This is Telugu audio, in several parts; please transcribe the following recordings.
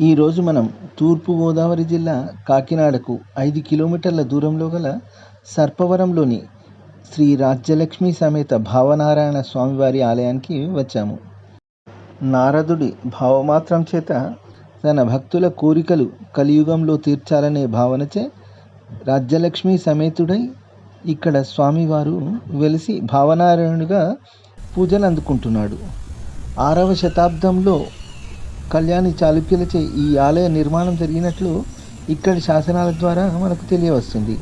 ఈరోజు మనం తూర్పుగోదావరి జిల్లా కాకినాడకు 5 కిలోమీటర్ల దూరంలో గల సర్పవరంలోని శ్రీ రాజ్యలక్ష్మి సమేత భావనారాయణ స్వామివారి ఆలయానికి వచ్చాము. నారదుడి భావమాత్రం చేత తన భక్తుల కోరికలు కలియుగంలో తీర్చాలనే భావనచే రాజ్యలక్ష్మి సమేతుడై ఇక్కడ స్వామివారు వెలిసి భావనారాయణుడిగా పూజలు అందుకుంటున్నాడు. 6వ శతాబ్దంలో కళ్యాణి చాళుక్యులచే ఈ ఆలయ నిర్మాణం జరిగినట్లు ఇక్కడి శాసనాల ద్వారా మనకు తెలియవస్తుంది.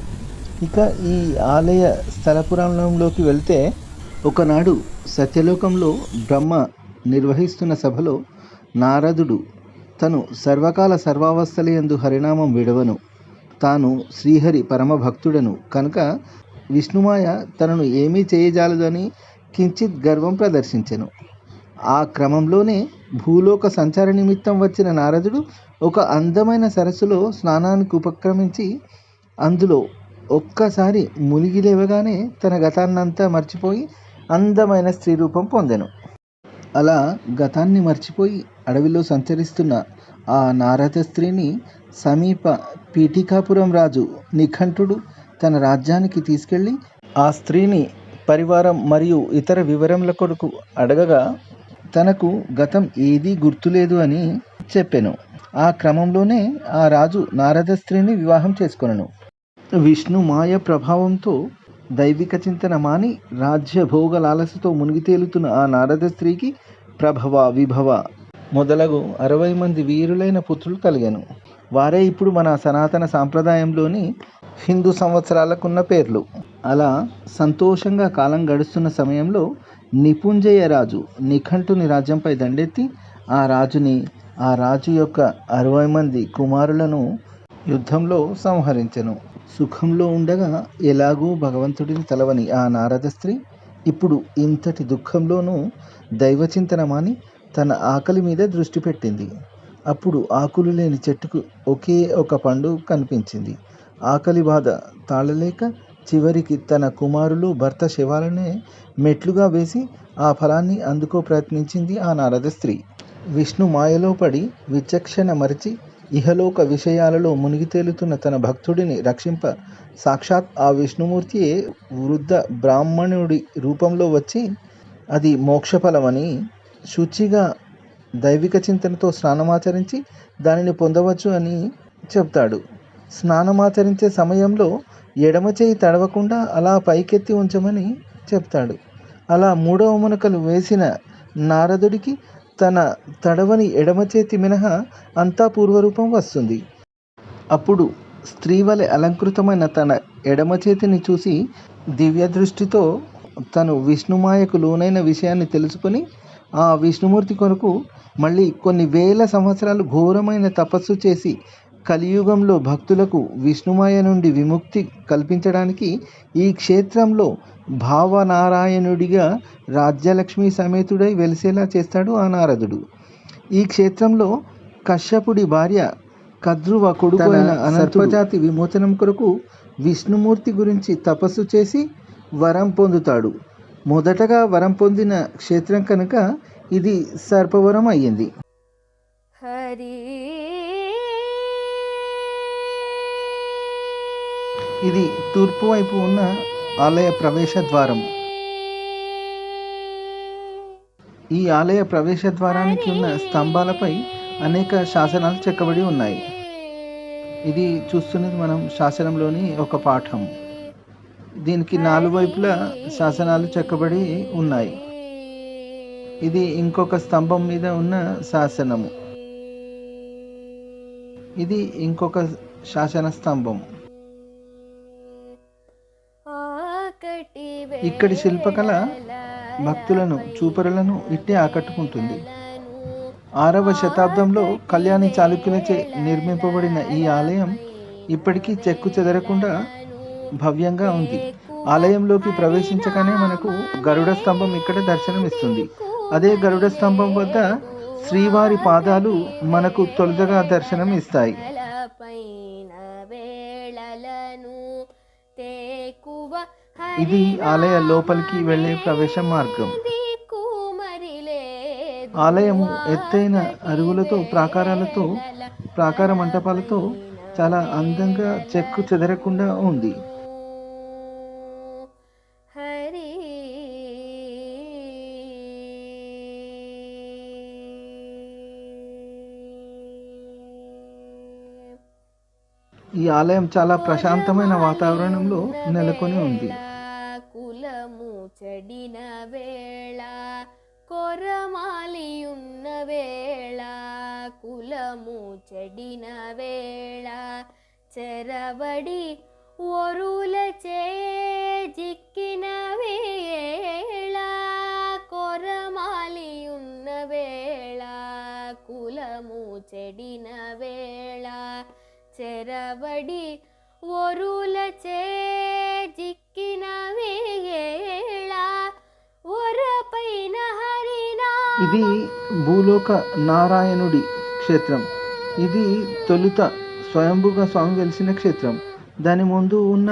ఇక ఈ ఆలయ స్థల పురాణంలోకి వెళ్తే, ఒకనాడు సత్యలోకంలో బ్రహ్మ నిర్వహిస్తున్న సభలో నారదుడు తను సర్వకాల సర్వావస్థలయందు హరినామం విడవను, తాను శ్రీహరి పరమభక్తుడను కనుక విష్ణుమాయ తనను ఏమీ చేయజాలదని కించిత్ గర్వం ప్రదర్శించెను. ఆ క్రమంలోనే భూలోక సంచార నిమిత్తం వచ్చిన నారదుడు ఒక అందమైన సరస్సులో స్నానానికి ఉపక్రమించి అందులో ఒక్కసారి మునిగి లేవగానే తన గతాన్నంతా మర్చిపోయి అందమైన స్త్రీ రూపం పొందెను. అలా గతాన్ని మర్చిపోయి అడవిలో సంచరిస్తున్న ఆ నారద స్త్రీని సమీప పీఠికాపురం రాజు నిఘంటుడు తన రాజ్యానికి తీసుకెళ్ళి ఆ స్త్రీని పరివారం మరియు ఇతర వివరముల కొరకు అడగగా తనకు గతం ఏదీ గుర్తులేదు అని చెప్పెను. ఆ క్రమంలోనే ఆ రాజు నారద స్త్రీని వివాహం చేసుకొనెను. విష్ణు మాయ ప్రభావంతో దైవిక చింతన మాని రాజ్య భోగ లాలసతో మునిగి తేలుతున్న ఆ నారద స్త్రీకి ప్రభవ, విభవ మొదలగు 60 మంది వీరులైన పుత్రులు కలిగాను. వారే ఇప్పుడు మన సనాతన సాంప్రదాయంలోని హిందూ సంవత్సరాలకున్న పేర్లు. అలా సంతోషంగా కాలం గడుస్తున్న సమయంలో నిపుంజయ రాజు నిఘంటుని రాజ్యంపై దండెత్తి ఆ రాజు యొక్క 60 మంది కుమారులను యుద్ధంలో సంహరించెను. సుఖంలో ఉండగా ఎలాగూ భగవంతుడిని తలవని ఆ నారద స్త్రీ ఇప్పుడు ఇంతటి దుఃఖంలోనూ దైవచింతన మాని తన ఆకలి మీద దృష్టి పెట్టింది. అప్పుడు ఆకులు లేని చెట్టుకు ఒకే ఒక పండు కనిపించింది. ఆకలి బాధ తాళలేక చివరికి తన కుమారులు భర్త శవాలనే మెట్లుగా వేసి ఆ ఫలాన్ని అందుకో ప్రయత్నించింది ఆ నారద స్త్రీ. విష్ణు మాయలో పడి విచక్షణ మరిచి ఇహలోక విషయాలలో మునిగి తేలుతున్న తన భక్తుడిని రక్షింప సాక్షాత్ ఆ విష్ణుమూర్తియే వృద్ధ బ్రాహ్మణుడి రూపంలో వచ్చి అది మోక్షఫలమని శుచిగా దైవిక చింతనతో స్నానమాచరించి దానిని పొందవచ్చు అని చెప్తాడు. స్నానమాచరించే సమయంలో ఎడమ చేయి తడవకుండా అలా పైకెత్తి ఉంచమని చెప్తాడు. అలా 3వ మునకలు వేసిన నారదుడికి తన తడవని ఎడమ చేతి మినహా అంతా పూర్వరూపం వస్తుంది. అప్పుడు స్త్రీ వలె అలంకృతమైన తన ఎడమ చేతిని చూసి దివ్య దృష్టితో తను విష్ణుమాయకు లోనైన విషయాన్ని తెలుసుకొని ఆ విష్ణుమూర్తి కొరకు మళ్ళీ కొన్ని వేల సంవత్సరాలు ఘోరమైన తపస్సు చేసి కలియుగంలో భక్తులకు విష్ణుమాయ నుండి విముక్తి కల్పించడానికి ఈ క్షేత్రంలో భావనారాయణుడిగా రాజ్యలక్ష్మి సమేతుడై వెలిసేలా చేస్తాడు ఆ నారదుడు. ఈ క్షేత్రంలో కశ్యపుడి భార్య కద్రువ కొడుకు అయిన సర్పజాతి విమోచనం కొరకు విష్ణుమూర్తి గురించి తపస్సు చేసి వరం పొందుతాడు. మొదటగా వరం పొందిన క్షేత్రం కనుక ఇది సర్పవరం అయ్యింది. ఇది తూర్పు వైపు ఉన్న ఆలయ ప్రవేశ ద్వారం. ఈ ఆలయ ప్రవేశ ద్వారానికి ఉన్న స్తంభాలపై అనేక శాసనాలు చెక్కబడి ఉన్నాయి. ఇది చూస్తున్నది మనం శాసనంలోని ఒక పాఠం. దీనికి 4 వైపులా శాసనాలు చెక్కబడి ఉన్నాయి. ఇది ఇంకొక స్తంభం మీద ఉన్న శాసనము. ఇది ఇంకొక శాసన స్తంభం. ఇక్కడి శిల్పకళ భక్తులను చూపరులను ఇట్టే ఆకట్టుకుంటుంది. 6వ శతాబ్దంలో కళ్యాణి చాళుక్యులచే నిర్మింపబడిన ఈ ఆలయం ఇప్పటికీ చెక్కు చెదరకుండా భవ్యంగా ఉంది. ఆలయంలోకి ప్రవేశించగానే మనకు గరుడ స్తంభం ఇక్కడ దర్శనమిస్తుంది. అదే గరుడ స్తంభం వద్ద శ్రీవారి పాదాలు మనకు తొలుతగా దర్శనం ఇస్తాయి. ఇది ఆలయ లోపలికి వెళ్ళే ప్రవేశ మార్గం. ఆలయము ఎత్తైన అరుగులతో ప్రాకార మంటపాలతో చాలా అందంగా చెక్కు చెదరకుండా ఉంది. ఈ ఆలయం చాలా ప్రశాంతమైన వాతావరణంలో నెలకొని ఉంది. కులము చెడిన వేళ కొరమాలియున్న వేళ కులము చెడిన వేళ చెరవడి ఒరులచే జిక్కిన వేళ కొరమాలియున్న వేళ కులము చెడిన వేళ చెరవడి ఒరులచే జిక్కిన వేళ ఒరపైన హరినా. ఇది భూలోక నారాయణుడి క్షేత్రం. ఇది తొలుత స్వయంభుగా స్వామి వెలిసిన క్షేత్రం. దాని ముందు ఉన్న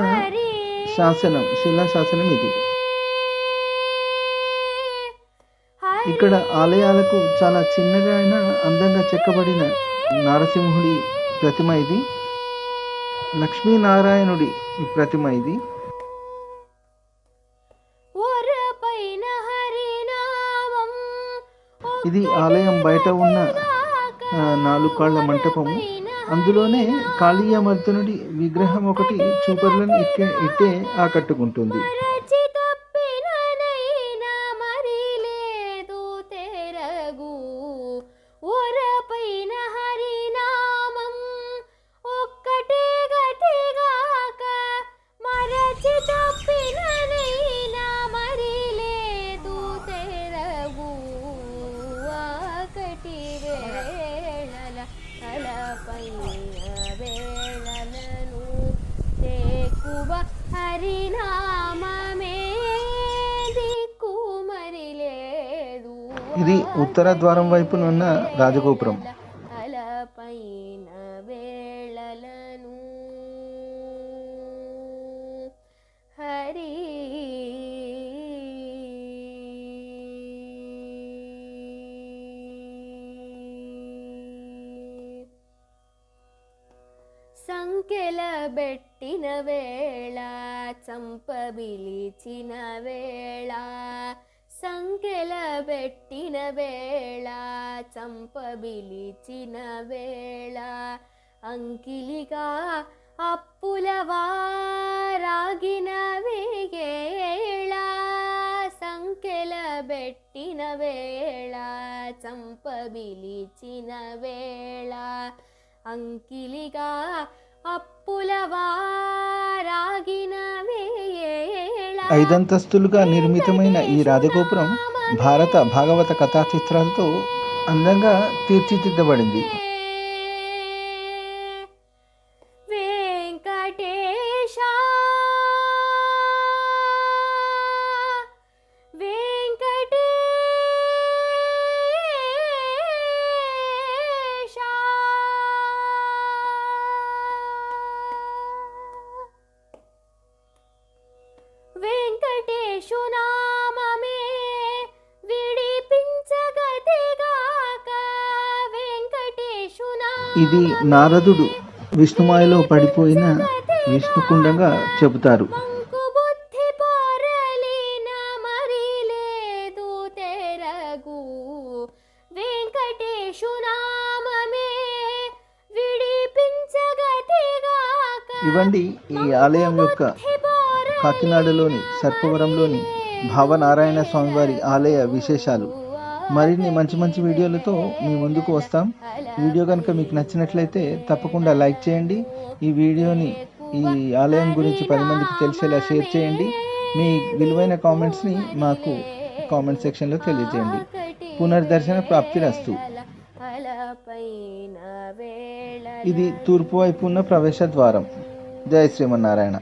శిలాశాసనం ఇది. ఇక్కడ ఆలయాలకు చాలా చిన్నగా అయినా అందంగా చెక్కబడిన నరసింహుడి ప్రతిమ ఇది. లక్ష్మీనారాయణుడి ప్రతిమ ఇది. ఇది ఆలయం బయట ఉన్న 4 కాళ్ల మంటపము. అందులోనే కాళీయమర్దనుడి విగ్రహం ఒకటి చూపర్లను ఇట్టే ఆకట్టుకుంటుంది. ఇది ఉత్తర ద్వారం వైపునున్న రాజగోపురం. సంకెల బెట్టిన వేళ చంపబిలిచిన వేళ సంకెల బెట్టిన వేళ చంపబిలిచిన వేళ అంకిలిగా అప్పుల వారాగిన వేళ సంకెల బెట్టిన వేళ చంపబిలిచిన వేళ అంకిలిగా అప్పుల వారాగిన వేళ. 5 అంతస్తులుగా నిర్మితమైన ఈ రాజగోపురం భారత భాగవత కథా చిత్రాలతో అందంగా తీర్చిదిద్దబడింది. ఇది నారదుడు విష్ణుమాయలో పడిపోయిన విష్ణుకుండంగా చెబుతారు. ఇవండి ఈ ఆలయం యొక్క కాకినాడలోని సర్పవరంలోని భావనారాయణ స్వామివారి ఆలయ విశేషాలు. మరిన్ని మంచి వీడియోలతో మీ ముందుకు వస్తాం. వీడియో కనుక మీకు నచ్చినట్లయితే తప్పకుండా లైక్ చేయండి. ఈ వీడియోని ఈ ఆలయం గురించి 10 మందికి తెలిసేలా షేర్ చేయండి. మీ విలువైన కామెంట్స్ని మాకు కామెంట్ సెక్షన్లో తెలియజేయండి. పునర్దర్శన ప్రాప్తిరస్తు. ఇది తూర్పు వైపు ఉన్న ప్రవేశ ద్వారం. జై శ్రీమన్నారాయణ.